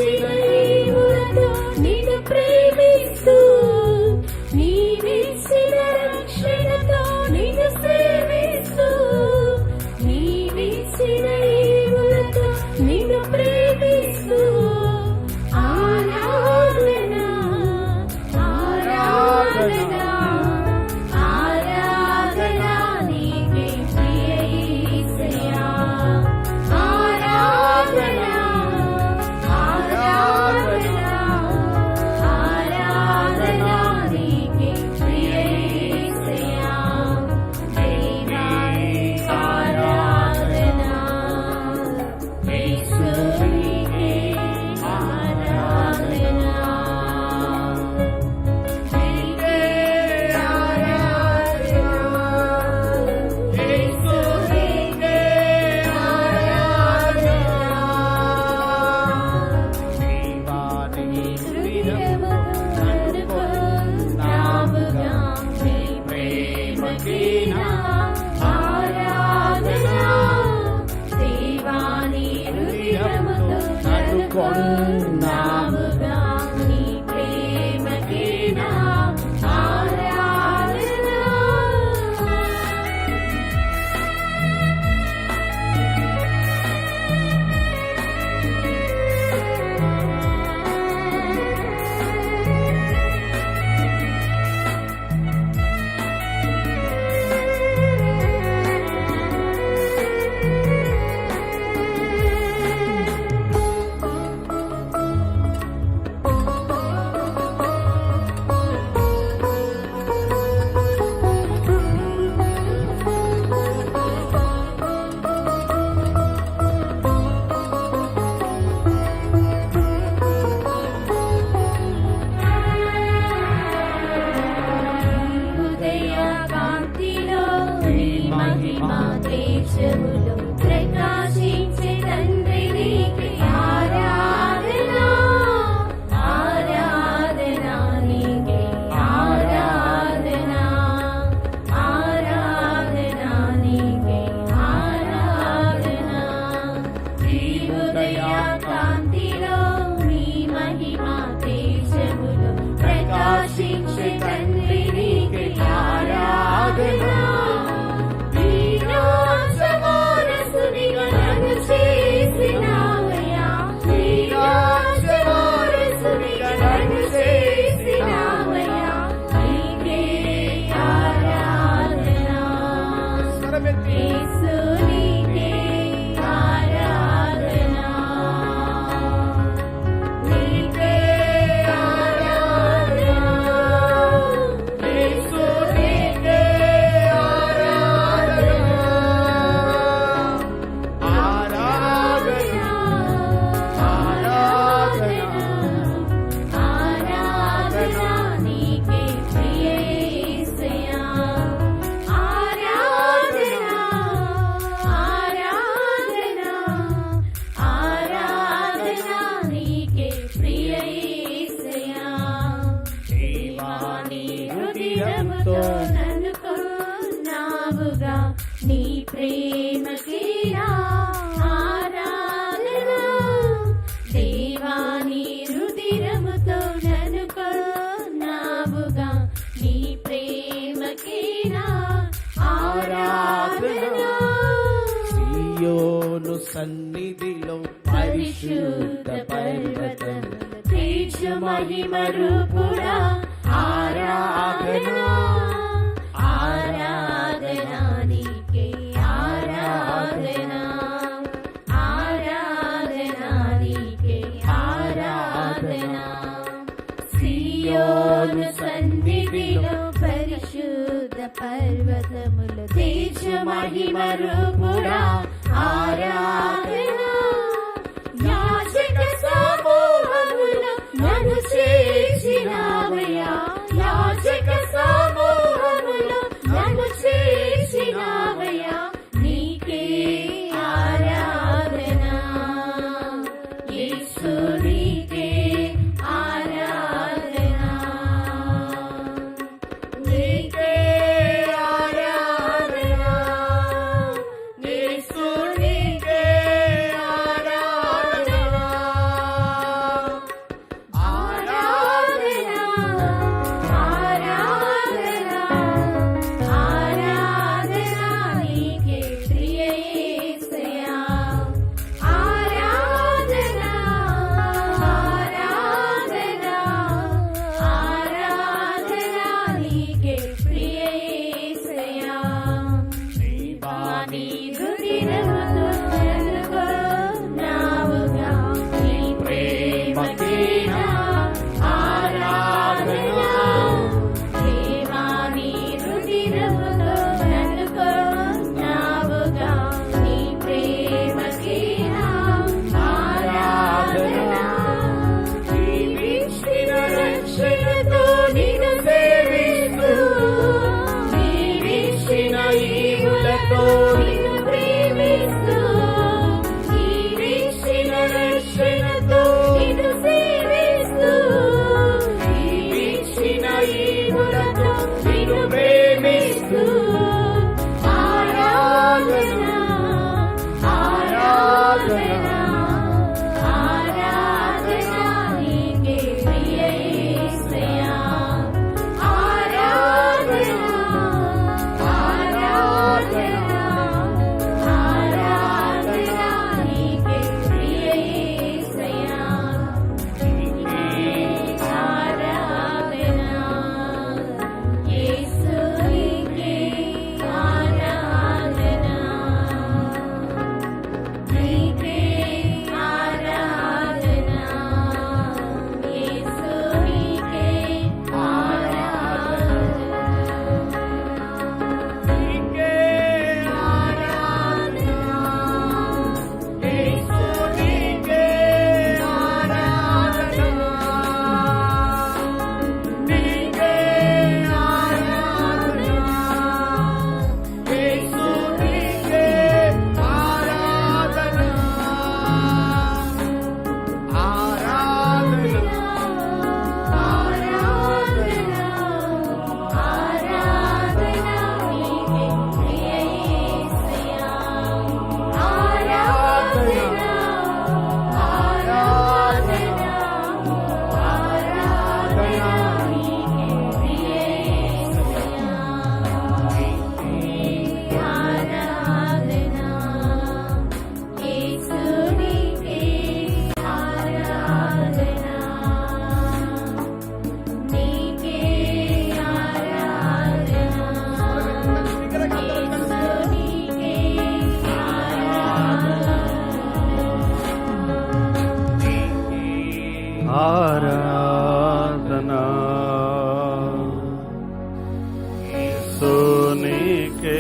నీవిచ్చిన ఈవులతో నిన్ను ప్రేమిస్తూ, నీవిచ్చిన రక్షణతో నిన్ను సేవిస్తూ, నీవిచ్చిన ఈవులతో నిన్ను ప్రేమిస్తూ, ఆరాధన ఆరాధన ఆరాధన నీకే ప్రియ యేసయ్యా. ఆరాధన ఆరాధన ఆరాధన నీకే ప్రియ యేసయ్యా. దేవానికి ఆరాధన యేసునికే ఆరాధన. నీకే ఆరాధన యేసునికే ఆరాధన. దేవాని హృదయముతో అనుకున్నాముగా నీ ప్రేమకే నా ఆరాధన. దేవాని హృదయముతో అనుకున్నాముగా నీ ప్రేమకే నా ఆరాధన. ఉదయ కాంతిలో నీ మహిమ తేజములో ప్రకాశించే తండ్రి నీకే ఆరాధన. ఆరాధన నీకే ఆరాధన. ఆరాధన నీకే ఆరాధన. ఈ ఉదయ కాంతిలో నీ మహిమ తేజములో ప్రకాశించే తండ్రి నీకే ఆరాధన. ఈ రాజవారసునిగా నన్ను చేసినావయ్యా. ఈ రాజవారసునిగా నన్ను చేసినావయ్యా. నీకే ఆరాధన. యేసు నీకే ఆరాధన. నీకే ఆరాధన. యేసు నీకే ఆరాధన. ఆరాధన ఆరాధన నీకే ప్రియ యేసయ్యా. ఆరాధన ఆరాధన ఆరాధన నీకే ప్రియ యేసయ్యా. దేవాని హృదయముతో నన్ను కొన్నావుగా నీ ప్రేమకే నా ఆరాధన. దేవాని హృదయముతో నన్ను కొన్నావుగా నీ ప్రేమకే నా ఆరాధన. సియోను సన్నిధిలో పరిశుద్ధ పర్వతం తేజ మహిమ రూపుడా ఆరాధన. ఆరాధన నీకే ఆరాధన. ఆరాధన నీకే ఆరాధన. సియోను సన్నిధిలో పరిశుద్ధ పర్వతములు తేజ మహిమ రూపుడా ఆరాధన. యాజక సమూహములో నన్ను చేర్చినావయ్యా. యాజక సమూహములో నన్ను చేర్చినావయ్యా. నీకే ఆరాధన. యేసు నీకే ఆరాధన. నీకే ఆరాధన. యేసు నీకే ఆరాధనా యేసు నీకే